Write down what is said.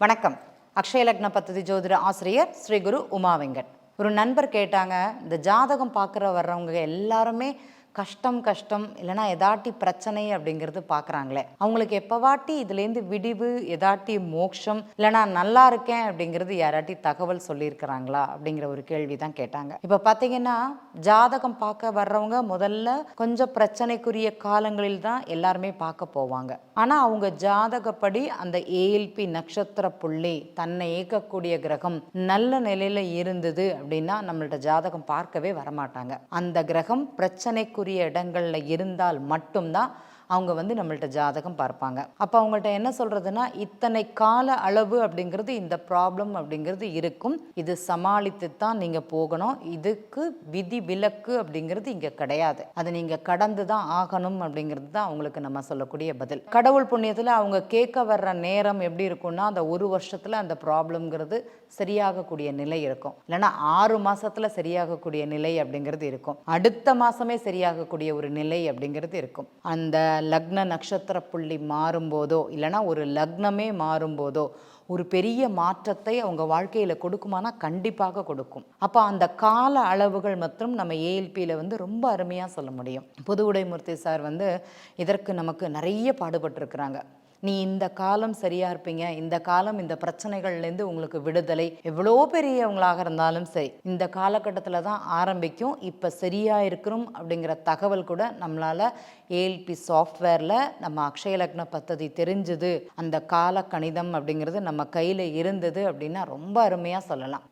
வணக்கம். அக்ஷய லக்ன பத்ததி ஜோதிட ஆசிரியர் ஸ்ரீ குரு உமா வெங்கட். ஒரு நண்பர் கேட்டாங்க, இந்த ஜாதகம் பார்க்குற வர்றவங்க எல்லாருமே கஷ்டம் கஷ்டம் இல்லைனா எதாட்டி பிரச்சனை அப்படிங்கிறது பார்க்குறாங்களே, அவங்களுக்கு எப்போவாட்டி இதுலேருந்து விடிவு, எதாட்டி மோட்சம், இல்லைனா நல்லா இருக்கேன் அப்படிங்கிறது யாராட்டி தகவல் சொல்லியிருக்கிறாங்களா அப்படிங்கிற ஒரு கேள்வி தான் கேட்டாங்க. இப்போ பார்த்தீங்கன்னா, ஜாதகம் பார்க்க வர்றவங்க முதல்ல கொஞ்சம் பிரச்சனைக்குரிய காலங்களில் தான் எல்லாருமே பார்க்க போவாங்க. ஆனால் அவங்க ஜாதகப்படி அந்த ஏஎல்பி நட்சத்திர புள்ளி தன்னை இயக்கக்கூடிய கிரகம் நல்ல நிலையில் இருந்தது அப்படின்னா நம்மள்ட்ட ஜாதகம் பார்க்கவே வரமாட்டாங்க. அந்த கிரகம் பிரச்சனைக்குரிய இடங்கள்ல இருந்தால் மட்டும்தான் அவங்க நம்மள்ட்ட ஜாதகம் பார்ப்பாங்க. அப்போ அவங்கள்ட்ட என்ன சொல்கிறதுனா, இத்தனை கால அளவு அப்படிங்கிறது இந்த ப்ராப்ளம் அப்படிங்கிறது இருக்கும், இது சமாளித்து தான் நீங்கள் போகணும், இதுக்கு விதி விலக்கு அப்படிங்கிறது இங்கே கிடையாது, அது நீங்கள் கடந்து தான் ஆகணும் அப்படிங்கிறது தான் அவங்களுக்கு நம்ம சொல்லக்கூடிய பதில். கடவுள் புண்ணியத்தில் அவங்க கேட்க வர்ற நேரம் எப்படி இருக்கும்னா, அந்த ஒரு வருஷத்தில் அந்த ப்ராப்ளம்ங்கிறது சரியாகக்கூடிய நிலை இருக்கும், இல்லைன்னா 6 மாதத்தில் சரியாகக்கூடிய நிலை அப்படிங்கிறது இருக்கும், அடுத்த மாதமே சரியாகக்கூடிய ஒரு நிலை அப்படிங்கிறது இருக்கும். அந்த லக்ன நட்சத்திர புள்ளி மாறும்போதோ இல்லைனா ஒரு லக்னமே மாறும்போதோ ஒரு பெரிய மாற்றத்தை அவங்க வாழ்க்கையில் கொடுக்குமானா கண்டிப்பாக கொடுக்கும். அப்போ அந்த கால அளவுகள் மற்றும் நம்ம ஏஎல்பியில் ரொம்ப அருமையாக சொல்ல முடியும். புதுவுடைமூர்த்தி சார் இதற்கு நமக்கு நிறைய பாடுபட்டிருக்கிறாங்க. நீ இந்த காலம் சரியாக இருப்பீங்க, இந்த காலம் இந்த பிரச்சனைகள்லேருந்து உங்களுக்கு விடுதலை, எவ்வளோ பெரியவங்களாக இருந்தாலும் சரி இந்த காலகட்டத்தில் தான் ஆரம்பிக்கும், இப்போ சரியாக இருக்கிறோம் அப்படிங்கிற தகவல் கூட நம்மளால் ஏஎல்பி சாஃப்ட்வேரில் நம்ம அக்ஷய லக்ன பத்ததி தெரிஞ்சுது, அந்த கால கணிதம் அப்படிங்கிறது நம்ம கையில் இருந்தது அப்படின்னா ரொம்ப அருமையாக சொல்லலாம்.